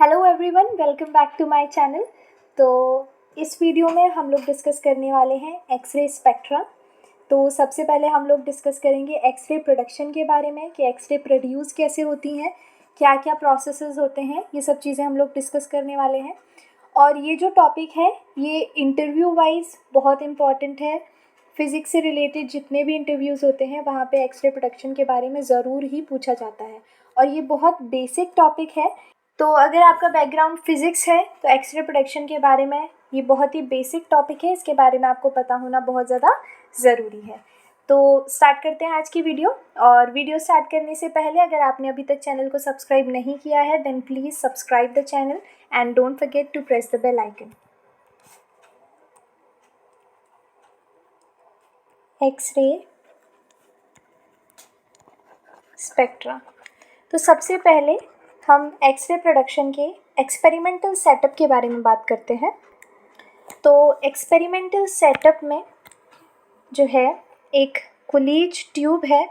Hello everyone, welcome back to my channel. तो इस video में हम लोग डिस्कस करने वाले हैं एक्सरे स्पेक्ट्रा। तो सबसे पहले हम लोग डिस्कस करेंगे एक्सरे प्रोडक्शन के बारे में कि एक्सरे प्रोड्यूस कैसे होती हैं, क्या क्या प्रोसेसेस होते हैं, ये सब चीज़ें हम लोग डिस्कस करने वाले हैं। और ये जो टॉपिक है ये इंटरव्यू वाइज बहुत इम्पॉर्टेंट है। फिज़िक्स से रिलेटेड जितने भी इंटरव्यूज़ होते हैं वहाँ पे एक्सरे प्रोडक्शन के बारे में ज़रूर ही पूछा जाता है और ये बहुत बेसिक टॉपिक है। तो अगर आपका बैकग्राउंड फिज़िक्स है तो एक्सरे प्रोडक्शन के बारे में ये बहुत ही बेसिक टॉपिक है, इसके बारे में आपको पता होना बहुत ज़्यादा ज़रूरी है। तो स्टार्ट करते हैं आज की वीडियो। और वीडियो स्टार्ट करने से पहले अगर आपने अभी तक चैनल को सब्सक्राइब नहीं किया है then please subscribe the channel and don't forget to press the bell icon. X ray spectra. तो सबसे पहले हम एक्सरे प्रोडक्शन के एक्सपेरिमेंटल सेटअप के बारे में बात करते हैं। तो एक्सपेरिमेंटल सेटअप में जो है एक कुलीज ट्यूब है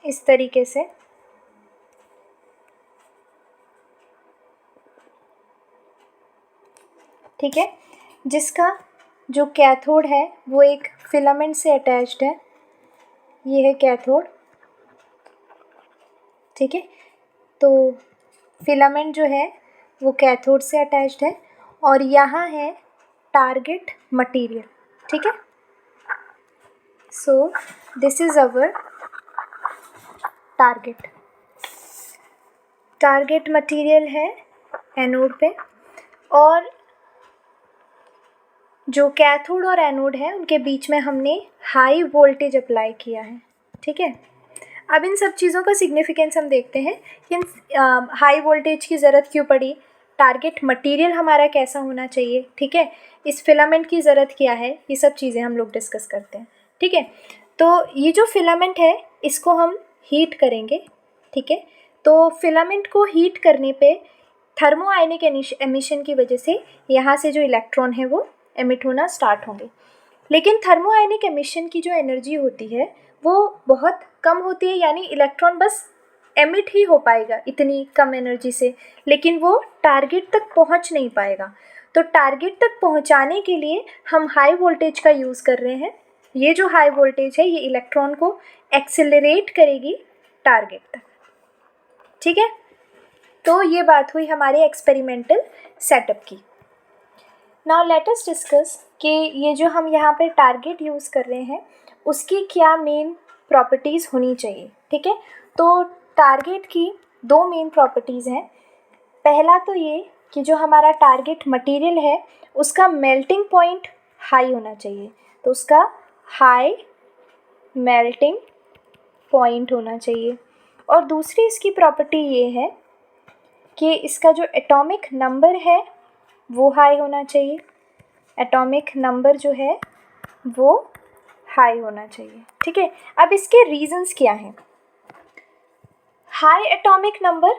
इस तरीके से, ठीक है, जिसका जो कैथोड है वो एक फिलामेंट से अटैच्ड है। ये है कैथोड, ठीक है। तो फिलामेंट जो है वो कैथोड से अटैच्ड है और यहाँ है टारगेट मटेरियल, ठीक है। So this is our target material है एनोड पे, और जो कैथोड और एनोड है उनके बीच में हमने हाई वोल्टेज अप्लाई किया है, ठीक है। अब इन सब चीज़ों का सिग्निफिकेंस हम देखते हैं कि हाई वोल्टेज की ज़रूरत क्यों पड़ी, टारगेट मटेरियल हमारा कैसा होना चाहिए, ठीक है, इस फिलामेंट की ज़रूरत क्या है, ये सब चीज़ें हम लोग डिस्कस करते हैं, ठीक है। तो ये जो फिलामेंट है इसको हम हीट करेंगे, ठीक है। तो फिलामेंट को हीट करने पे थर्मो आयनिक एमिशन की वजह से यहाँ से जो इलेक्ट्रॉन है वो एमिट होना स्टार्ट होंगे। लेकिन थर्मो आयनिक एमिशन की जो एनर्जी होती है वो बहुत कम होती है, यानी इलेक्ट्रॉन बस एमिट ही हो पाएगा इतनी कम एनर्जी से, लेकिन वो टारगेट तक पहुंच नहीं पाएगा। तो टारगेट तक पहुंचाने के लिए हम हाई वोल्टेज का यूज़ कर रहे हैं। ये जो हाई वोल्टेज है ये इलेक्ट्रॉन को एक्सेलरेट करेगी टारगेट तक, ठीक है। तो ये बात हुई हमारे एक्सपेरिमेंटल सेटअप की। नाउ लेट अस डिस्कस कि ये जो हम यहाँ पे टारगेट यूज़ कर रहे हैं उसकी क्या मेन प्रॉपर्टीज़ होनी चाहिए, ठीक है। तो टारगेट की दो मेन प्रॉपर्टीज़ हैं। पहला तो ये कि जो हमारा टारगेट मटेरियल है उसका मेल्टिंग पॉइंट हाई होना चाहिए, तो उसका हाई मेल्टिंग पॉइंट होना चाहिए। और दूसरी इसकी प्रॉपर्टी ये है कि इसका जो एटॉमिक नंबर है वो हाई होना चाहिए। एटॉमिक नंबर जो है वो हाई होना चाहिए, ठीक है। अब इसके रीजंस क्या हैं। हाई एटॉमिक नंबर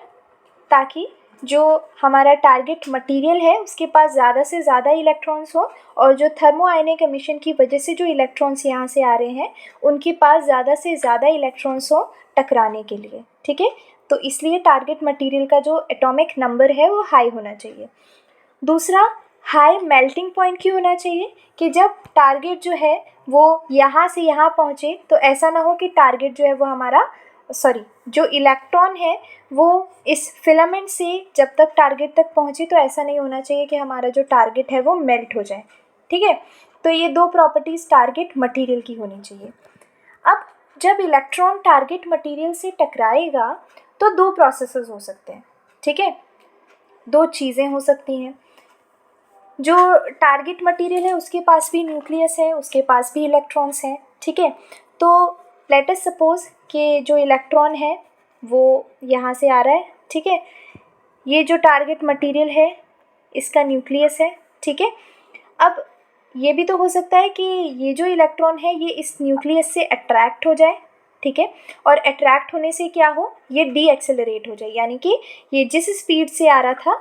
ताकि जो हमारा टारगेट मटेरियल है उसके पास ज़्यादा से ज़्यादा इलेक्ट्रॉन्स हो, और जो थर्मो आयनिक एमिशन की वजह से जो इलेक्ट्रॉन्स यहाँ से आ रहे हैं उनके पास ज़्यादा से ज़्यादा इलेक्ट्रॉन्स हो टकराने के लिए, ठीक है। तो इसलिए टारगेट मटेरियल का जो एटॉमिक नंबर है वो हाई होना चाहिए। दूसरा, हाई मेल्टिंग पॉइंट क्यों होना चाहिए कि जब टारगेट जो है वो यहाँ से यहाँ पहुँचे तो ऐसा ना हो कि टारगेट जो है वो हमारा जो इलेक्ट्रॉन है वो इस फिलामेंट से जब तक टारगेट तक पहुँचे तो ऐसा नहीं होना चाहिए कि हमारा जो टारगेट है वो मेल्ट हो जाए, ठीक है। तो ये दो प्रॉपर्टीज़ टारगेट मटेरियल की होनी चाहिए। अब जब इलेक्ट्रॉन टारगेट मटेरियल से टकराएगा तो दो प्रोसेसेस हो सकते हैं, ठीक है, दो चीज़ें हो सकती हैं। जो टारगेट मटेरियल है उसके पास भी न्यूक्लियस है, उसके पास भी इलेक्ट्रॉन्स हैं, ठीक है। तो लेट अस सपोज कि जो इलेक्ट्रॉन है वो यहाँ से आ रहा है, ठीक है। ये जो टारगेट मटेरियल है इसका न्यूक्लियस है, ठीक है। अब ये भी तो हो सकता है कि ये जो इलेक्ट्रॉन है ये इस न्यूक्लियस से अट्रैक्ट हो जाए, ठीक है, और अट्रैक्ट होने से क्या हो, ये डी एक्सेलरेट हो जाए, यानी कि ये जिस स्पीड से आ रहा था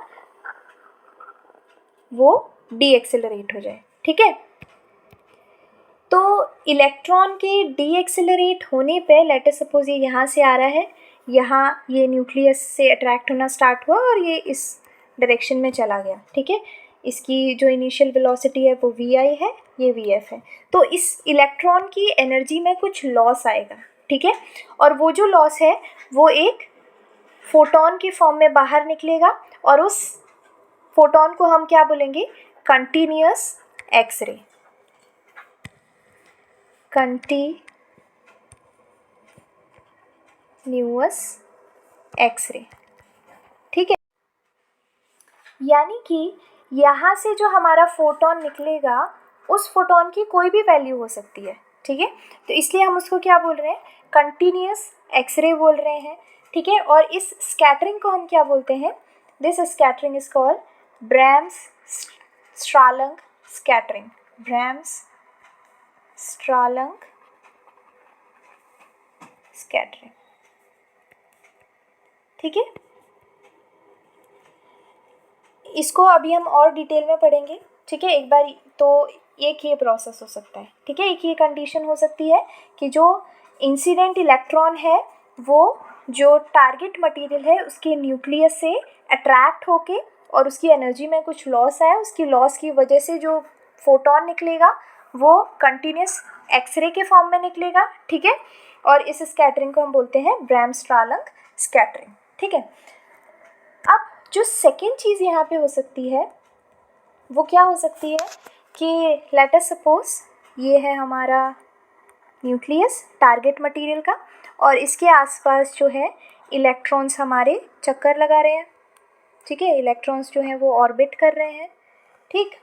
वो डी एक्सेलरेट हो जाए, ठीक है। तो इलेक्ट्रॉन के डी एक्सेलरेट होने पे लेट अस सपोज ये यहाँ से आ रहा है, यहाँ ये न्यूक्लियस से अट्रैक्ट होना स्टार्ट हुआ और ये इस डायरेक्शन में चला गया, ठीक है। इसकी जो इनिशियल वेलोसिटी है वो वी आई है, ये वी एफ है। तो इस इलेक्ट्रॉन की एनर्जी में कुछ लॉस आएगा, ठीक है। और वो जो लॉस है वो एक फोटोन के फॉर्म में बाहर निकलेगा और उस फोटोन को हम क्या बोलेंगे, कंटिन्यूअस एक्सरे, कंटिन्यूअस एक्सरे, ठीक है। यानी कि यहाँ से जो हमारा फोटोन निकलेगा उस फोटोन की कोई भी वैल्यू हो सकती है, ठीक है। तो इसलिए हम उसको क्या बोल रहे हैं, कंटिन्यूअस एक्सरे बोल रहे हैं, ठीक है। और इस स्कैटरिंग को हम क्या बोलते हैं, this scattering is called bremsstrahlung scattering, bremsstrahlung scattering, ठीक है। इसको अभी हम और डिटेल में पढ़ेंगे, ठीक है। एक बार तो एक ये प्रोसेस हो सकता है, ठीक है। एक ये कंडीशन हो सकती है कि जो इंसिडेंट इलेक्ट्रॉन है वो जो टारगेट मटेरियल है उसके न्यूक्लियस से अट्रैक्ट होके और उसकी एनर्जी में कुछ लॉस आया, उसकी लॉस की वजह से जो फोटोन निकलेगा वो कंटिन्यूस एक्सरे के फॉर्म में निकलेगा, ठीक है। और इस स्कैटरिंग को हम बोलते हैं ब्रैम्स-स्ट्रालंग स्कैटरिंग, ठीक है। अब जो सेकेंड चीज़ यहाँ पे हो सकती है वो क्या हो सकती है कि लेट अस सपोज ये है हमारा न्यूक्लियस टारगेट मटेरियल का और इसके आसपास जो है इलेक्ट्रॉन्स हमारे चक्कर लगा रहे हैं, ठीक है। इलेक्ट्रॉन्स जो हैं वो ऑर्बिट कर रहे हैं, ठीक।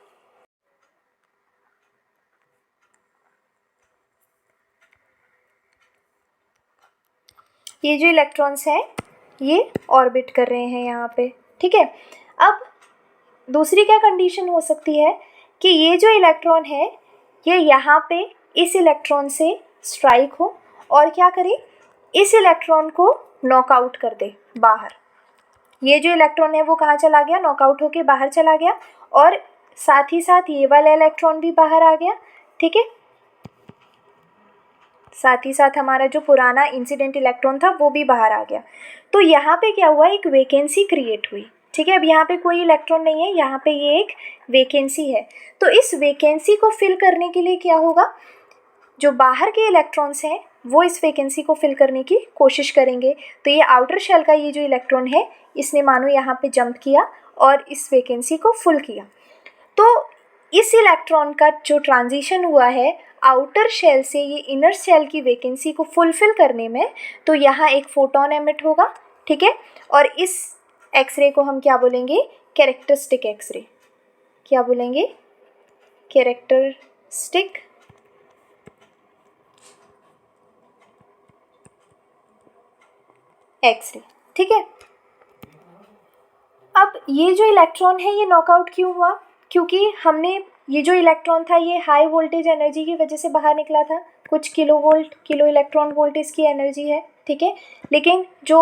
ये जो इलेक्ट्रॉन्स हैं ये ऑर्बिट कर रहे हैं यहाँ पे, ठीक है। अब दूसरी क्या कंडीशन हो सकती है कि ये जो इलेक्ट्रॉन है ये यहाँ पे इस इलेक्ट्रॉन से स्ट्राइक हो और क्या करे, इस इलेक्ट्रॉन को नॉकआउट कर दे बाहर। ये जो इलेक्ट्रॉन है वो कहाँ चला गया, नॉकआउट होके बाहर चला गया और साथ ही साथ ये वाला इलेक्ट्रॉन भी बाहर आ गया, ठीक है। साथ ही साथ हमारा जो पुराना इंसिडेंट इलेक्ट्रॉन था वो भी बाहर आ गया। तो यहाँ पे क्या हुआ, एक वैकेंसी क्रिएट हुई, ठीक है। अब यहाँ पे कोई इलेक्ट्रॉन नहीं है, यहाँ पे ये एक वैकेंसी है। तो इस वैकेंसी को फिल करने के लिए क्या होगा, जो बाहर के इलेक्ट्रॉन्स हैं वो इस वैकेंसी को फिल करने की कोशिश करेंगे। तो ये आउटर शेल का ये जो इलेक्ट्रॉन है इसने मानो यहाँ पे जंप किया और इस वैकेंसी को फुल किया। तो इस इलेक्ट्रॉन का जो ट्रांजिशन हुआ है आउटर शेल से ये इनर शेल की वैकेंसी को फुलफिल करने में, तो यहाँ एक फोटोन एमिट होगा, ठीक है। और इस एक्सरे को हम क्या बोलेंगे, कैरेक्टरिस्टिक एक्सरे। क्या बोलेंगे, कैरेक्टरिस्टिक एक्सरे, ठीक है। अब ये जो इलेक्ट्रॉन है ये नॉकआउट क्यों हुआ, क्योंकि हमने ये जो इलेक्ट्रॉन था ये हाई वोल्टेज एनर्जी की वजह से बाहर निकला था, कुछ किलो इलेक्ट्रॉन वोल्ट इसकी एनर्जी है, ठीक है। लेकिन जो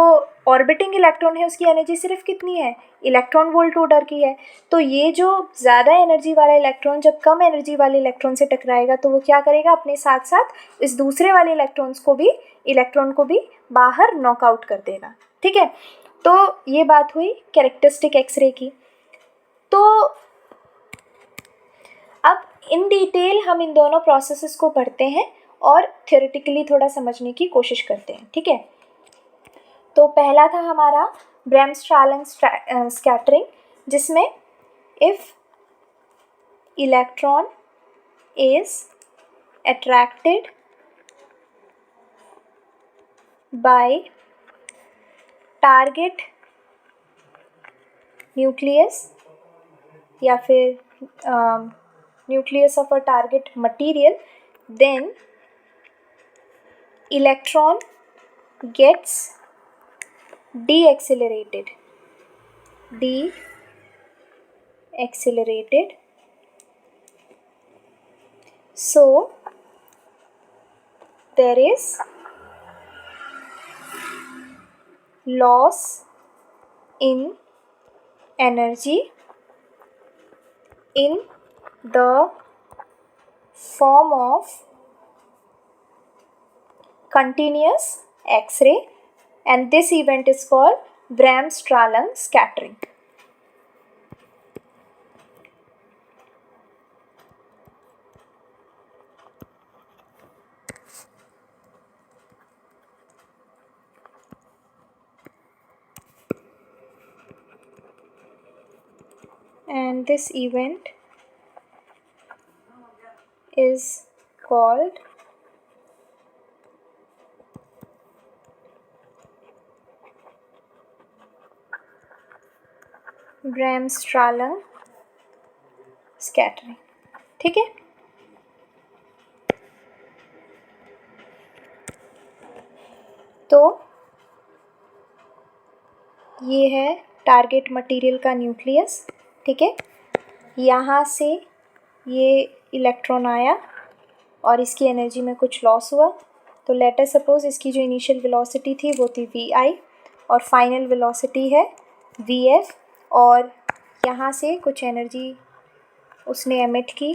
ऑर्बिटिंग इलेक्ट्रॉन है उसकी एनर्जी सिर्फ कितनी है, इलेक्ट्रॉन वोल्ट ऑर्डर की है। तो ये जो ज़्यादा एनर्जी वाला इलेक्ट्रॉन जब कम एनर्जी वाले इलेक्ट्रॉन से टकराएगा तो वो क्या करेगा, अपने साथ साथ इस दूसरे वाले इलेक्ट्रॉन को भी बाहर नॉकआउट कर देगा, ठीक है। तो ये बात हुई कैरेक्टरिस्टिक एक्सरे की। तो अब इन डिटेल हम इन दोनों प्रोसेसेस को पढ़ते हैं और थ्योरेटिकली थोड़ा समझने की कोशिश करते हैं, ठीक है। तो पहला था हमारा ब्रैम्स-स्ट्रालंग स्कैटरिंग, जिसमें if electron is attracted by target nucleus या फिर nucleus of a target material, then electron gets deaccelerated, so there is loss in energy in the form of continuous X-ray, and this event is called Bremsstrahlung scattering. And this event is called Bremsstrahlung scattering. ठीक है, तो ये है target material का nucleus. ठीक है, यहाँ से ये इलेक्ट्रॉन आया और इसकी एनर्जी में कुछ लॉस हुआ. तो लेट अस सपोज इसकी जो इनिशियल वेलोसिटी थी वो थी vi और फाइनल वेलोसिटी है vf, और यहाँ से कुछ एनर्जी उसने एमिट की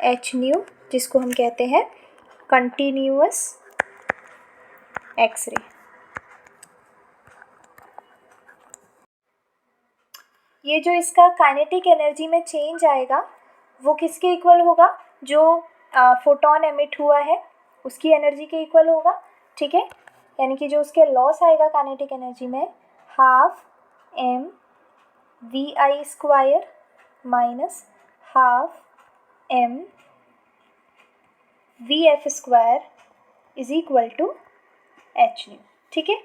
h न्यू, जिसको हम कहते हैं कंटिन्यूअस एक्सरे. ये जो इसका काइनेटिक एनर्जी में चेंज आएगा वो किसके इक्वल होगा? जो फोटोन एमिट हुआ है उसकी एनर्जी के इक्वल होगा. ठीक है, यानी कि जो उसके लॉस आएगा काइनेटिक एनर्जी में, half M V I square minus half M V F square is equal to H nu. ठीक है,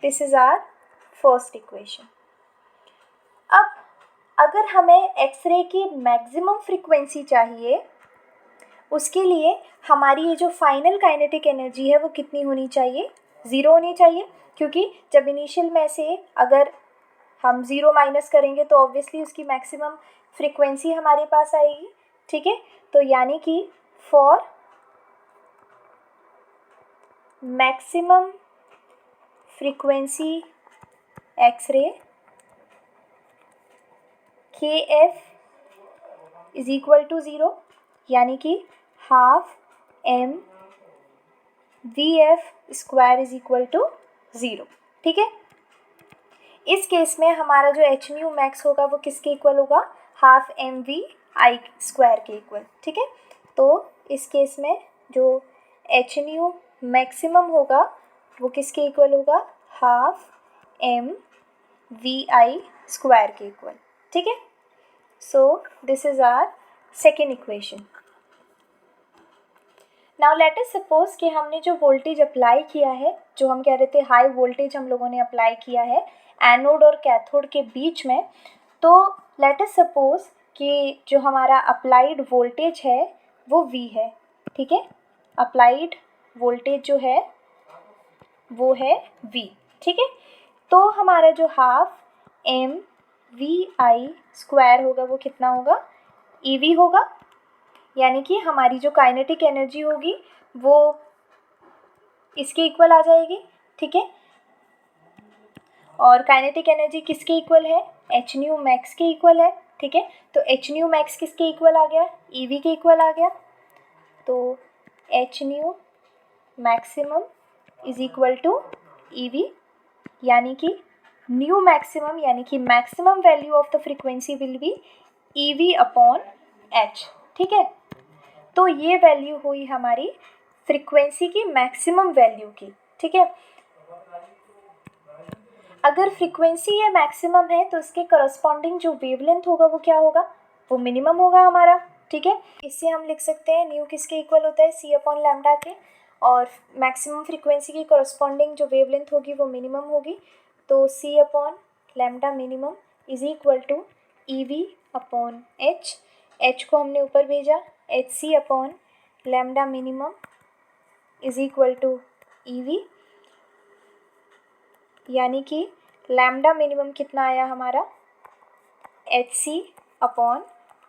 this is our first equation. अब अगर हमें एक्सरे की मैक्सिमम फ्रीक्वेंसी चाहिए, उसके लिए हमारी ये जो फाइनल काइनेटिक एनर्जी है वो कितनी होनी चाहिए? 0 होनी चाहिए, क्योंकि जब इनिशियल में से अगर हम 0 माइनस करेंगे तो ऑब्वियसली उसकी मैक्सिमम फ्रीक्वेंसी हमारे पास आएगी. ठीक है, तो यानी कि for maximum frequency x ray KF is equal to 0, यानी कि half M V F square is equal to 0. ठीक है, इस केस में हमारा जो एच न्यू मैक्स होगा वो किसके इक्वल होगा? Half M V I square के इक्वल. ठीक है, तो इस केस में जो एच न्यू मैक्सिमम होगा वो किसके इक्वल होगा? Half M V I square के इक्वल. ठीक है, so this is our second equation. Now let us suppose कि हमने जो वोल्टेज अप्लाई किया है, जो हम कह रहे थे हाई वोल्टेज हम लोगों ने अप्लाई किया है एनोड और कैथोड के बीच में, तो let us suppose कि जो हमारा अप्लाइड वोल्टेज है वो V है. ठीक है, अप्लाइड वोल्टेज जो है वो है V. ठीक है, तो हमारा जो half M V I square होगा वो कितना होगा? EV होगा, यानी कि हमारी जो काइनेटिक एनर्जी होगी वो इसके इक्वल आ जाएगी. ठीक है, और काइनेटिक एनर्जी किसके इक्वल है? एच न्यू मैक्स के इक्वल है. ठीक है, तो एच न्यू मैक्स किसके इक्वल आ गया? EV के इक्वल आ गया. तो H nu maximum is equal to EV, यानी कि न्यू मैक्सिमम यानी कि maximum value of the frequency will be EV upon H. ठीक है, तो ये वैल्यू हुई हमारी फ्रीक्वेंसी की मैक्सिमम वैल्यू की. ठीक है, अगर फ्रीक्वेंसी ये मैक्सिमम है तो इसके करस्पॉन्डिंग जो वेवलेंथ होगा वो क्या होगा? वो मिनिमम होगा हमारा. ठीक है, इससे हम लिख सकते हैं न्यू किसके इक्वल होता है? C अपॉन लैम्डा के, और मैक्सिमम फ्रीक्वेंसी की करस्पॉन्डिंग जो वेवलेंथ होगी वो मिनिमम होगी. तो C upon lambda minimum is equal to EV upon H. H को हमने ऊपर भेजा, HC upon lambda minimum is equal to EV, यानी कि लैम्डा मिनिमम कितना आया हमारा? HC upon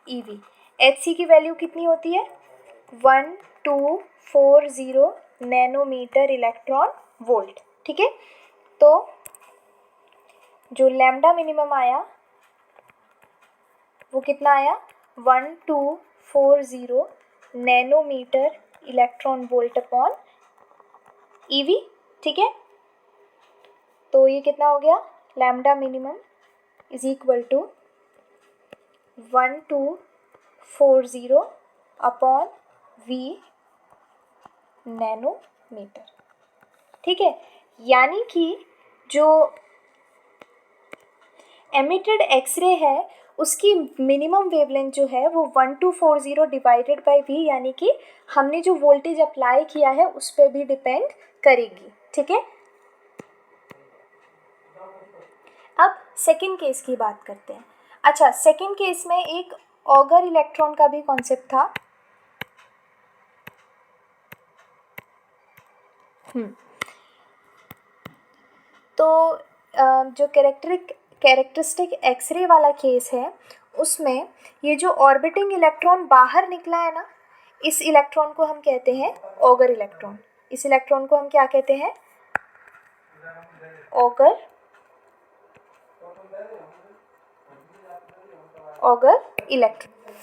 EV. HC की वैल्यू कितनी होती है? 1240 नैनोमीटर इलेक्ट्रॉन वोल्ट. ठीक है, तो जो लैम्डा मिनिमम आया वो कितना आया? 1240 nanometer electron volt upon EV, ठीक है। तो ये कितना हो गया, lambda minimum is equal to 1240 upon V nanometer, ठीक है। यानी कि जो एमिटेड एक्सरे है उसकी मिनिमम वेवलेंथ जो है वो 1240 डिवाइडेड बाय V, यानी कि हमने जो वोल्टेज अप्लाई किया है उस पर भी डिपेंड करेगी, ठीक है। अब सेकंड केस की बात करते हैं। अच्छा, सेकंड केस में एक ऑगर इलेक्ट्रॉन का भी कॉन्सेप्ट था। तो जो कैरेक्टरिस्टिक एक्सरे वाला केस है उसमें ये जो ऑर्बिटिंग इलेक्ट्रॉन बाहर निकला है ना, इस इलेक्ट्रॉन को हम कहते हैं ऑगर इलेक्ट्रॉन। इस इलेक्ट्रॉन को हम क्या कहते हैं, ऑगर इलेक्ट्रॉन।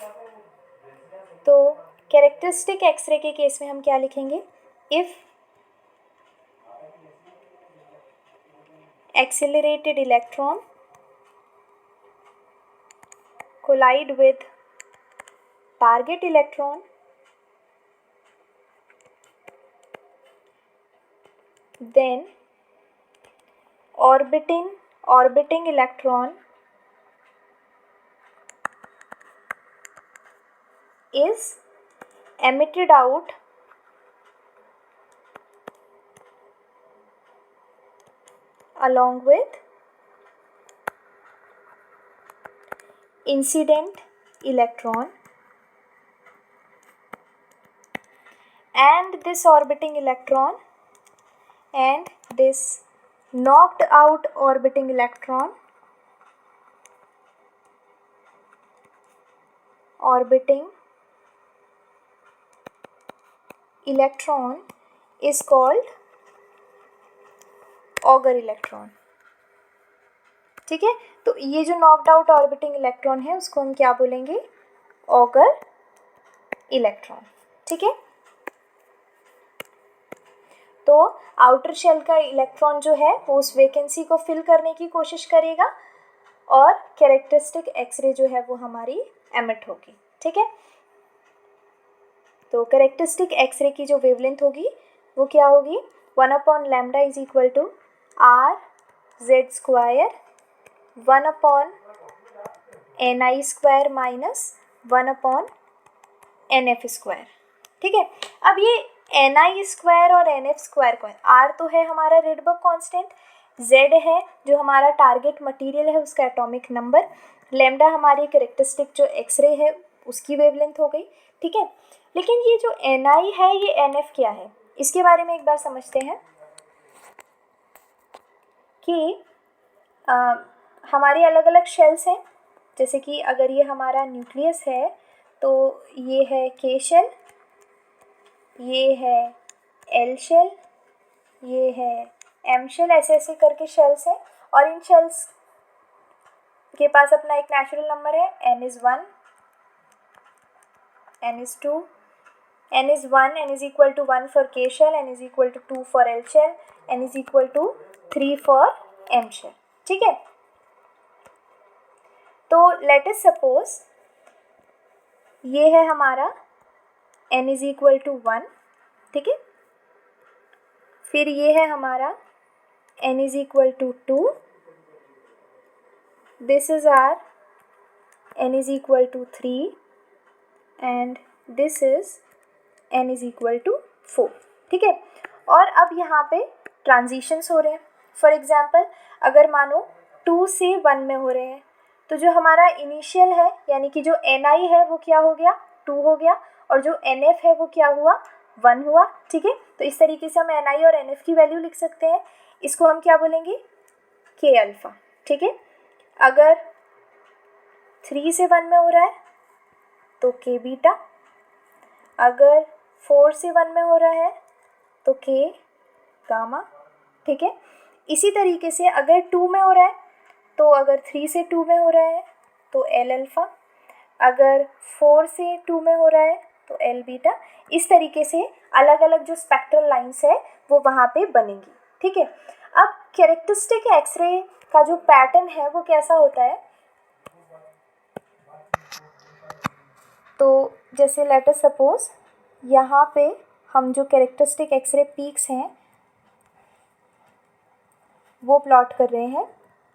तो कैरेक्टरिस्टिक एक्सरे के केस में हम क्या लिखेंगे, if accelerated electron collide with target electron, then orbiting electron is emitted out along with incident electron, and this orbiting electron and this knocked out orbiting electron is called auger electron, ठीक है। तो ये जो knocked out orbiting electron है उसको हम क्या बोलेंगे, ऑगर इलेक्ट्रॉन, ठीक है। तो आउटर शेल का इलेक्ट्रॉन जो है वो उस वैकेंसी को फिल करने की कोशिश करेगा और कैरेक्टरिस्टिक एक्सरे जो है वो हमारी एमिट होगी, ठीक है। तो कैरेक्टरिस्टिक एक्सरे की जो वेवलेंथ होगी वो क्या होगी, 1/λ is equal to RZ² 1/Ni² minus 1/NF², ठीक है। अब ये Ni² और NF² को, R तो है हमारा रेडबर्ग कांस्टेंट, Z है जो हमारा टारगेट मटेरियल है उसका एटॉमिक नंबर, लैम्डा हमारी कैरेक्टरिस्टिक जो एक्सरे है उसकी वेवलेंथ हो गई, ठीक है। लेकिन ये जो Ni है ये NF क्या है, इसके बारे में एक बार समझते हैं कि हमारी अलग अलग शेल्स हैं। जैसे कि अगर ये हमारा न्यूक्लियस है तो ये है K शेल, ये है L शेल, ये है M शेल, ऐसे ऐसे करके शेल्स हैं। और इन शेल्स के पास अपना एक नेचुरल नंबर है, n=1, n=2, n=1, n is equal to 1 for K shell, n is equal to 2 for L shell, n is equal to 3 for M shell, ठीक है। तो लेट अस सपोज ये है हमारा n is equal to 1, ठीक है। फिर ये है हमारा n is equal to 2, this is our n is equal to 3 and this is n is equal to 4, ठीक है। और अब यहाँ पे ट्रांजिशंस हो रहे हैं। फॉर एग्जांपल अगर मानो 2 से 1 में हो रहे हैं तो जो हमारा इनिशियल है यानी कि जो Ni है वो क्या हो गया, 2 हो गया, और जो NF है वो क्या हुआ, 1 हुआ, ठीक है। तो इस तरीके से हम Ni और NF की वैल्यू लिख सकते हैं। इसको हम क्या बोलेंगे, K अल्फ़ा, ठीक है। अगर 3 से 1 में हो रहा है तो K बीटा, अगर 4 से 1 में हो रहा है तो K गामा, ठीक है। इसी तरीके से अगर 2 में हो रहा है तो अगर 3 से 2 में हो रहा है तो L अल्फ़ा, अगर 4 से 2 में हो रहा है तो L बीटा। इस तरीके से अलग अलग जो स्पेक्ट्रल लाइंस है वो वहाँ पे बनेंगी, ठीक है। अब कैरेक्टरिस्टिक एक्सरे का जो पैटर्न है वो कैसा होता है, तो जैसे लेट अस सपोज यहाँ पे हम जो कैरेक्टरिस्टिक एक्सरे पीक्स हैं वो प्लॉट कर रहे हैं।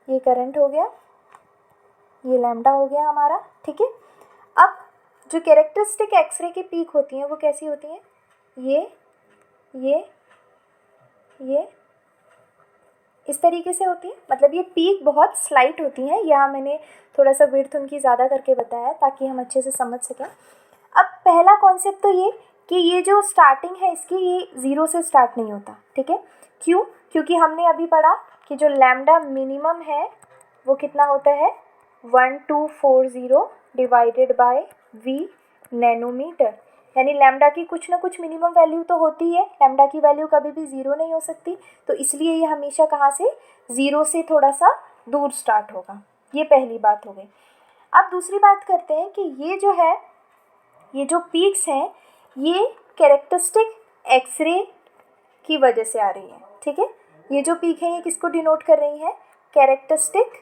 ये करंट हो गया, ये लैम्डा हो गया हमारा, ठीक है। अब जो कैरेक्टरिस्टिक एक्सरे की पीक होती हैं वो कैसी होती हैं, ये इस तरीके से होती है, मतलब ये पीक बहुत स्लाइट होती हैं। यहाँ मैंने थोड़ा सा विड्थ उनकी ज़्यादा करके बताया ताकि हम अच्छे से समझ सकें। अब पहला कॉन्सेप्ट तो ये कि ये जो स्टार्टिंग है इसकी, ये ज़ीरो से स्टार्ट नहीं होता, ठीक है। क्यों? क्योंकि हमने अभी पढ़ा कि जो लैम्डा मिनिमम है वो कितना होता है, 1240 डिवाइडेड बाय वी नैनोमीटर, यानी लैम्डा की कुछ ना कुछ मिनिमम वैल्यू तो होती है, लैम्डा की वैल्यू कभी भी ज़ीरो नहीं हो सकती, तो इसलिए ये हमेशा कहाँ से, ज़ीरो से थोड़ा सा दूर स्टार्ट होगा। ये पहली बात हो गई। अब दूसरी बात करते हैं कि ये जो है, ये जो पीक्स हैं ये कैरेक्टरिस्टिक एक्सरे की वजह से आ रही है, ठीक है। ये जो पीक है ये किसको डिनोट कर रही है, कैरेक्टरिस्टिक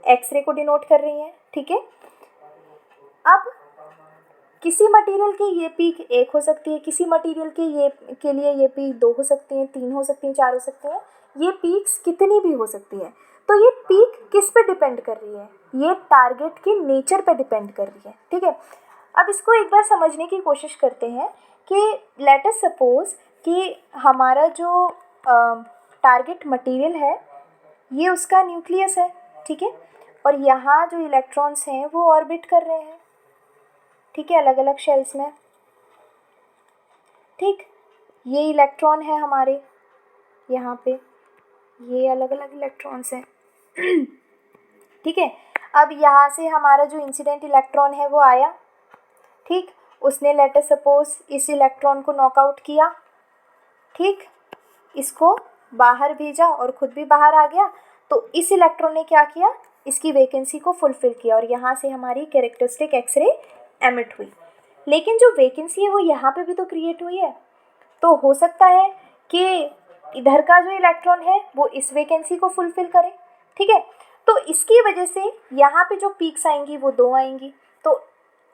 एक्सरे को डिनोट कर रही हैं, ठीक है। अब किसी मटेरियल की ये पीक 1 हो सकती है, किसी मटेरियल के लिए ये पीक 2 हो सकती हैं, 3 हो सकती हैं, 4 हो सकती हैं, ये पीक्स कितनी भी हो सकती है। तो ये पीक किस पे डिपेंड कर रही है, ये टारगेट के नेचर पे डिपेंड कर रही है, ठीक है। अब इसको एक बार समझने की कोशिश करते हैं कि लेट अस सपोज कि हमारा जो टारगेट मटेरियल है ये उसका न्यूक्लियस है, ठीक है, और यहाँ जो इलेक्ट्रॉन्स हैं वो ऑर्बिट कर रहे हैं, ठीक है, अलग अलग शेल्स में, ठीक। ये इलेक्ट्रॉन है हमारे यहाँ पे, ये अलग अलग इलेक्ट्रॉन्स हैं, ठीक है। अब यहाँ से हमारा जो इंसिडेंट इलेक्ट्रॉन है वो आया, ठीक, उसने लेट अस सपोज इस इलेक्ट्रॉन को नॉकआउट किया, ठीक, इसको बाहर भेजा और ख़ुद भी बाहर आ गया, तो इस इलेक्ट्रॉन ने क्या किया, इसकी वैकेंसी को फुलफ़िल किया और यहाँ से हमारी कैरेक्टरिस्टिक एक्सरे एमिट हुई। लेकिन जो वैकेंसी है वो यहाँ पे भी तो क्रिएट हुई है, तो हो सकता है कि इधर का जो इलेक्ट्रॉन है वो इस वैकेंसी को फुलफ़िल करे, ठीक है। तो इसकी वजह से यहाँ पे जो पीक्स आएंगी वो 2 आएंगी, तो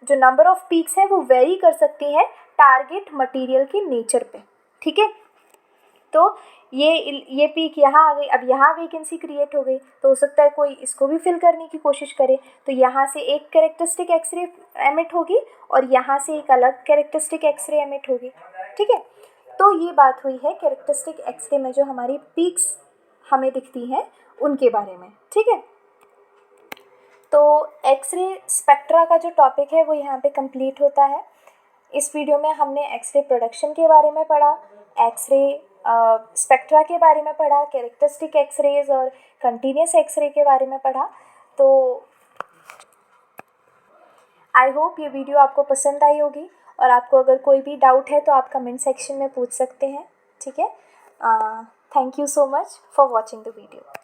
जो नंबर ऑफ़ पीक्स हैं वो वेरी कर सकती हैं टारगेट मटेरियल के नेचर पे, ठीक है। तो ये पीक यहाँ आ गई, अब यहाँ वैकेंसी क्रिएट हो गई, तो हो सकता है कोई इसको भी फिल करने की कोशिश करे, तो यहाँ से एक कैरेक्टरिस्टिक एक्सरे एमिट होगी और यहाँ से एक अलग कैरेक्टरिस्टिक एक्सरे एमिट होगी, ठीक है। तो ये बात हुई है कैरेक्टरिस्टिक एक्सरे में जो हमारी पीक्स हमें दिखती हैं उनके बारे में, ठीक है। तो एक्सरे स्पेक्ट्रा का जो टॉपिक है वो यहाँ पे कंप्लीट होता है। इस वीडियो में हमने एक्सरे प्रोडक्शन के बारे में पढ़ा, एक्सरे स्पेक्ट्रा के बारे में पढ़ा, कैरेक्टरिस्टिक एक्सरेज और कंटिन्यूस एक्सरे के बारे में पढ़ा। तो आई होप ये वीडियो आपको पसंद आई होगी, और आपको अगर कोई भी डाउट है तो आप कमेंट सेक्शन में पूछ सकते हैं, ठीक है। Thank you so much for watching the video.